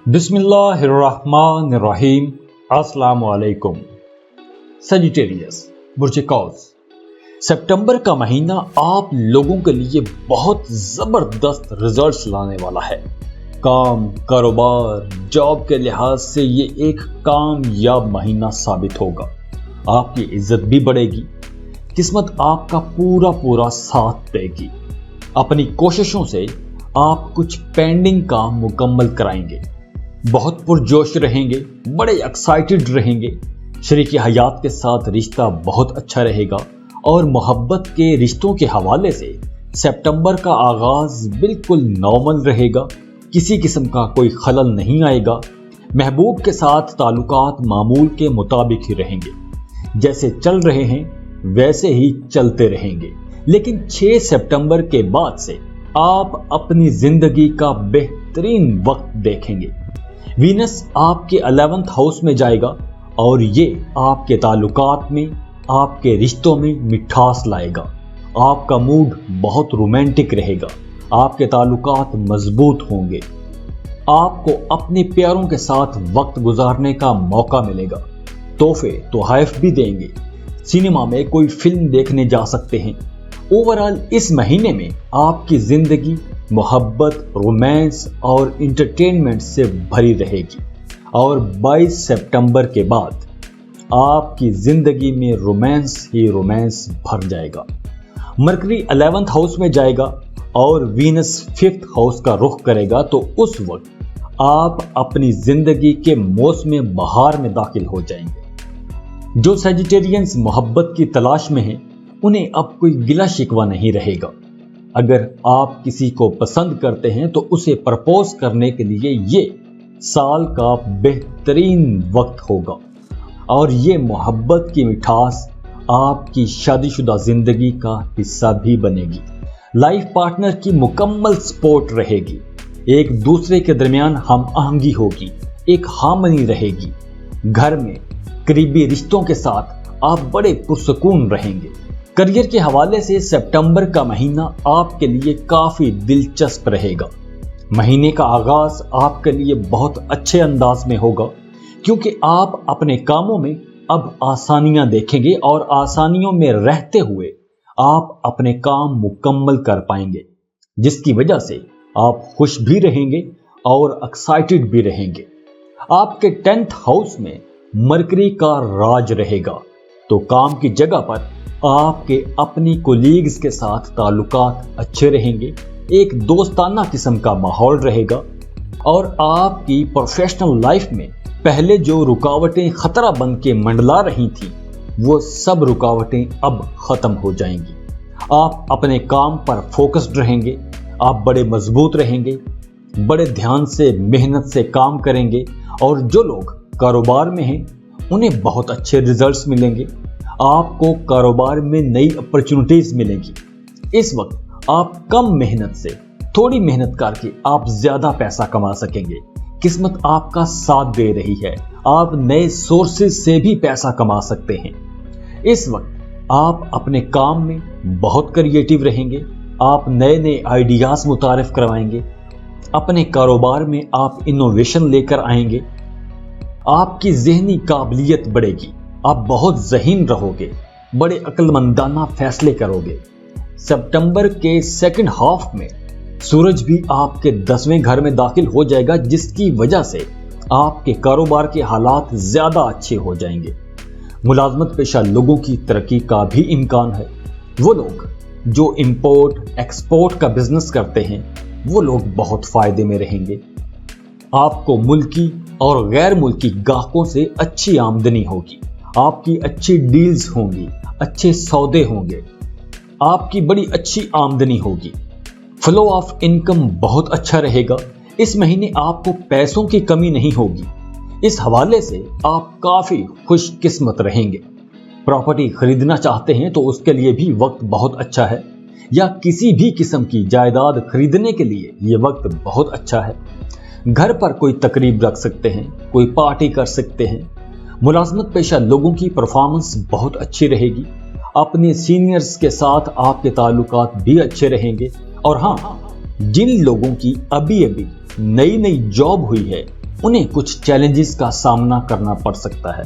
बिस्मिल्लाहिर्रहमानिर्रहीम। अस्सलाम वालेकुम। सजिटेरियस बुर्ज कौस, सितंबर का महीना आप लोगों के लिए बहुत जबरदस्त रिजल्ट्स लाने वाला है। काम, कारोबार, जॉब के लिहाज से ये एक कामयाब महीना साबित होगा। आपकी इज्जत भी बढ़ेगी, किस्मत आपका पूरा साथ देगी। अपनी कोशिशों से आप कुछ पेंडिंग काम मुकम्मल कराएंगे। बहुत पुरजोश रहेंगे, बड़े एक्साइटेड रहेंगे। शरीके हयात के साथ रिश्ता बहुत अच्छा रहेगा और मोहब्बत के रिश्तों के हवाले से सितंबर का आगाज बिल्कुल नॉर्मल रहेगा। किसी किस्म का कोई खलल नहीं आएगा। महबूब के साथ ताल्लुकात मामूल के मुताबिक ही रहेंगे। जैसे चल रहे हैं वैसे ही चलते रहेंगे। लेकिन 6 सितंबर के बाद से आप अपनी जिंदगी का बेहतरीन वक्त देखेंगे। वीनस आपके 11th हाउस में जाएगा और ये आपके ताल्लुकात में, आपके रिश्तों में मिठास लाएगा। आपका मूड बहुत रोमांटिक रहेगा। आपके ताल्लुकात मजबूत होंगे। आपको अपने प्यारों के साथ वक्त गुजारने का मौका मिलेगा। तोहफे तोहफ भी देंगे। सिनेमा में कोई फिल्म देखने जा सकते हैं। ओवरऑल इस महीने में आपकी जिंदगी मोहब्बत, रोमांस और इंटरटेनमेंट से भरी रहेगी। और 22 सितंबर के बाद आपकी जिंदगी में रोमांस ही रोमांस भर जाएगा। मरकरी 11th हाउस में जाएगा और वीनस 5th हाउस का रुख करेगा, तो उस वक्त आप अपनी जिंदगी के मौसम बहार में दाखिल हो जाएंगे। जो सेजिटेरियंस मोहब्बत की तलाश में हैं, उन्हें अब कोई गिला शिकवा नहीं रहेगा। अगर आप किसी को पसंद करते हैं तो उसे प्रपोज करने के लिए ये साल का बेहतरीन वक्त होगा और ये मोहब्बत की मिठास आपकी शादीशुदा जिंदगी का हिस्सा भी बनेगी। लाइफ पार्टनर की मुकम्मल सपोर्ट रहेगी। एक दूसरे के दरमियान हम आहंगी होगी, एक हार्मनी रहेगी। घर में करीबी रिश्तों के साथ आप बड़े पुरसुकून रहेंगे। करियर के हवाले से सितंबर का महीना आपके लिए काफी दिलचस्प रहेगा। महीने का आगाज आपके लिए बहुत अच्छे अंदाज में होगा, क्योंकि आप अपने कामों में अब आसानियां देखेंगे और आसानियों में रहते हुए आप अपने काम मुकम्मल कर पाएंगे, जिसकी वजह से आप खुश भी रहेंगे और एक्साइटेड भी रहेंगे। आपके 10th हाउस में मरकरी का राज रहेगा, तो काम की जगह पर आपके अपनी कोलीग्स के साथ ताल्लुकात अच्छे रहेंगे। एक दोस्ताना किस्म का माहौल रहेगा और आपकी प्रोफेशनल लाइफ में पहले जो रुकावटें खतरा बन के मंडला रही थी, वो सब रुकावटें अब खत्म हो जाएंगी। आप अपने काम पर फोकस्ड रहेंगे। आप बड़े मजबूत रहेंगे, बड़े ध्यान से मेहनत से काम करेंगे और जो लोग कारोबार में हैं उन्हें बहुत अच्छे रिजल्ट्स मिलेंगे। आपको कारोबार में नई अपॉर्चुनिटीज मिलेगी। इस वक्त आप कम मेहनत से थोड़ी मेहनत करके आप ज्यादा पैसा कमा सकेंगे। किस्मत आपका साथ दे रही है। आप नए सोर्सेज से भी पैसा कमा सकते हैं। इस वक्त आप अपने काम में बहुत क्रिएटिव रहेंगे। आप नए नए आइडियाज मुतारिफ करवाएंगे। अपने कारोबार में आप इनोवेशन लेकर आएंगे। आपकी ज़हनी काबिलियत बढ़ेगी। आप बहुत ज़हीन रहोगे, बड़े अक्लमंदाना फैसले करोगे। सितंबर के सेकंड हाफ में सूरज भी आपके 10वें घर में दाखिल हो जाएगा, जिसकी वजह से आपके कारोबार के हालात ज़्यादा अच्छे हो जाएंगे। मुलाजमत पेशा लोगों की तरक्की का भी इम्कान है। वो लोग जो इंपोर्ट एक्सपोर्ट का बिजनेस करते हैं, वो लोग बहुत फ़ायदे में रहेंगे। आपको मुल्की और गैर मुल्की ग्राहकों से अच्छी आमदनी होगी। आपकी अच्छी डील्स होंगी, अच्छे सौदे होंगे। आपकी बड़ी अच्छी आमदनी होगी। फ्लो ऑफ इनकम बहुत अच्छा रहेगा। इस महीने आपको पैसों की कमी नहीं होगी। इस हवाले से आप काफी खुशकिस्मत रहेंगे। प्रॉपर्टी खरीदना चाहते हैं तो उसके लिए भी वक्त बहुत अच्छा है, या किसी भी किस्म की जायदाद खरीदने के लिए ये वक्त बहुत अच्छा है। घर पर कोई तकरीब रख सकते हैं, कोई पार्टी कर सकते हैं। मुलाजमत पेशा लोगों की परफॉर्मेंस बहुत अच्छी रहेगी। अपने सीनियर्स के साथ आपके ताल्लुकात भी अच्छे रहेंगे। और हाँ, जिन लोगों की अभी अभी नई नई जॉब हुई है उन्हें कुछ चैलेंजेस का सामना करना पड़ सकता है।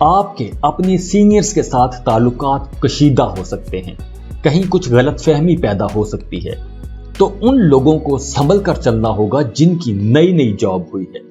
आपके अपने सीनियर्स के साथ ताल्लुकात कशीदा हो सकते हैं, कहीं कुछ गलतफहमी पैदा हो सकती है, तो उन लोगों को संभल कर चलना होगा जिनकी नई नई जॉब हुई है।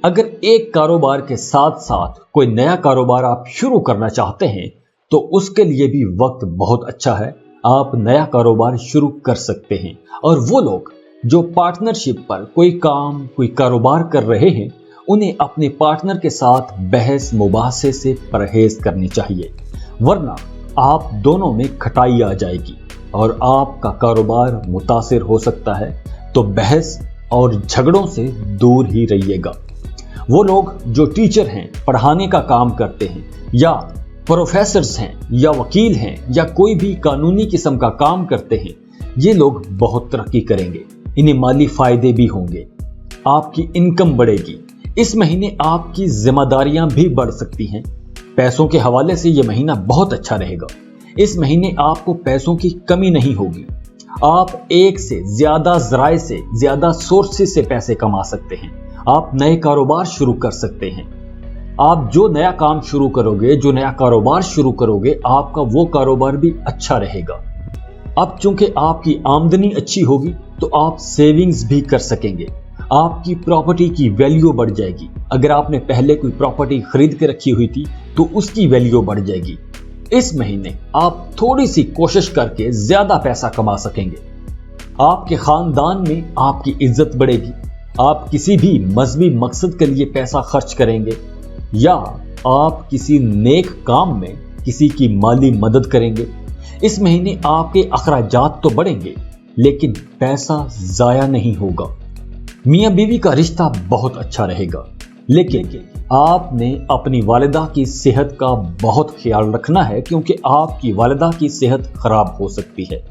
अगर एक कारोबार के साथ साथ कोई नया कारोबार आप शुरू करना चाहते हैं तो उसके लिए भी वक्त बहुत अच्छा है, आप नया कारोबार शुरू कर सकते हैं। और वो लोग जो पार्टनरशिप पर कोई काम कोई कारोबार कर रहे हैं, उन्हें अपने पार्टनर के साथ बहस मुबासे से परहेज करनी चाहिए, वरना आप दोनों में खटाई आ जाएगी और आपका कारोबार मुतासिर हो सकता है। तो बहस और झगड़ों से दूर ही रहिएगा। वो लोग जो टीचर हैं, पढ़ाने का काम करते हैं, या प्रोफेसर्स हैं, या वकील हैं, या कोई भी कानूनी किस्म का काम करते हैं, ये लोग बहुत तरक्की करेंगे, इन्हें माली फायदे भी होंगे, आपकी इनकम बढ़ेगी। इस महीने आपकी जिम्मेदारियां भी बढ़ सकती हैं। पैसों के हवाले से ये महीना बहुत अच्छा रहेगा। इस महीने आपको पैसों की कमी नहीं होगी। आप एक से ज्यादा जराए से ज्यादा सोर्सेस से पैसे कमा सकते हैं। आप नए कारोबार शुरू कर सकते हैं। आप जो नया काम शुरू करोगे, जो नया कारोबार शुरू करोगे, आपका वो कारोबार भी अच्छा रहेगा। अब चूंकि आपकी आमदनी अच्छी होगी तो आप सेविंग्स भी कर सकेंगे। आपकी प्रॉपर्टी की वैल्यू बढ़ जाएगी। अगर आपने पहले कोई प्रॉपर्टी खरीद के रखी हुई थी तो उसकी वैल्यू बढ़ जाएगी। इस महीने आप थोड़ी सी कोशिश करके ज्यादा पैसा कमा सकेंगे। आपके खानदान में आपकी इज्जत बढ़ेगी। आप किसी भी मजहबी मकसद के लिए पैसा खर्च करेंगे, या आप किसी नेक काम में किसी की माली मदद करेंगे। इस महीने आपके अखराजात तो बढ़ेंगे लेकिन पैसा जाया नहीं होगा। मियां बीवी का रिश्ता बहुत अच्छा रहेगा, लेकिन आपने अपनी वालिदा की सेहत का बहुत ख्याल रखना है, क्योंकि आपकी वालिदा की सेहत खराब हो सकती है।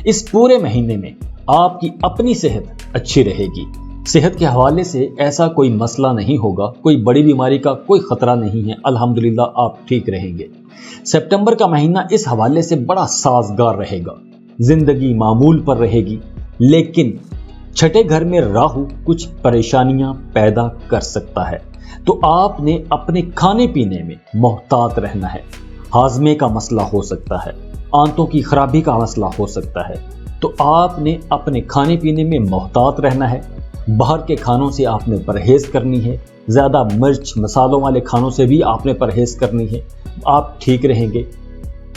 इस पूरे महीने में आपकी अपनी सेहत अच्छी रहेगी। सेहत के हवाले से ऐसा कोई मसला नहीं होगा, कोई बड़ी बीमारी का कोई खतरा नहीं है। अल्हम्दुलिल्लाह आप ठीक रहेंगे। सितंबर का महीना इस हवाले से बड़ा साजगार रहेगा। जिंदगी मामूल पर रहेगी, लेकिन छठे घर में राहु कुछ परेशानियां पैदा कर सकता है, तो आपने अपने खाने पीने में मोहतात रहना है। हाजमे का मसला हो सकता है, आंतों की खराबी का मसला हो सकता है, तो आपने अपने खाने पीने में मोहतात रहना है। बाहर के खानों से आपने परहेज करनी है। ज़्यादा मिर्च मसालों वाले खानों से भी आपने परहेज करनी है। आप ठीक रहेंगे।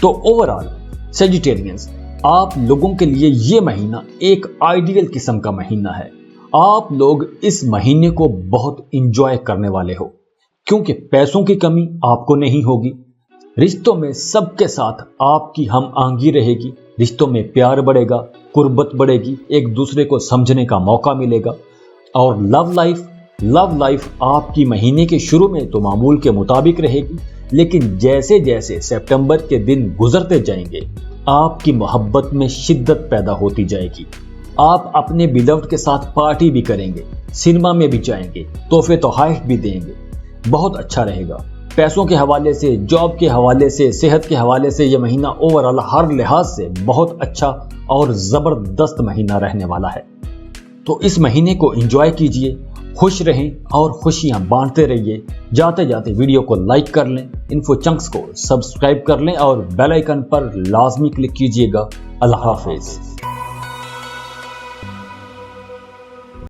तो ओवरऑल सेजिटेरियंस, आप लोगों के लिए ये महीना एक आइडियल किस्म का महीना है। आप लोग इस महीने को बहुत इंजॉय करने वाले हो, क्योंकि पैसों की कमी आपको नहीं होगी। रिश्तों में सबके साथ आपकी हम आंगी रहेगी। रिश्तों में प्यार बढ़ेगा, कुर्बत बढ़ेगी, एक दूसरे को समझने का मौका मिलेगा। और लव लाइफ आपकी महीने के शुरू में तो मामूल के मुताबिक रहेगी, लेकिन जैसे जैसे सितंबर के दिन गुजरते जाएंगे आपकी मोहब्बत में शिद्दत पैदा होती जाएगी। आप अपने बिलव्ड के साथ पार्टी भी करेंगे, सिनेमा में भी जाएंगे, तोहफे तोहफे भी देंगे। बहुत अच्छा रहेगा। पैसों के हवाले से, जॉब के हवाले से, सेहत के हवाले से यह महीना ओवरऑल हर लिहाज से बहुत अच्छा और ज़बरदस्त महीना रहने वाला है। तो इस महीने को एंजॉय कीजिए, खुश रहें और खुशियां बांटते रहिए। जाते जाते वीडियो को लाइक कर लें, इन्फो चंक्स को सब्सक्राइब कर लें और बेल आइकन पर लाजमी क्लिक कीजिएगा। अल्लाह हाफिज़।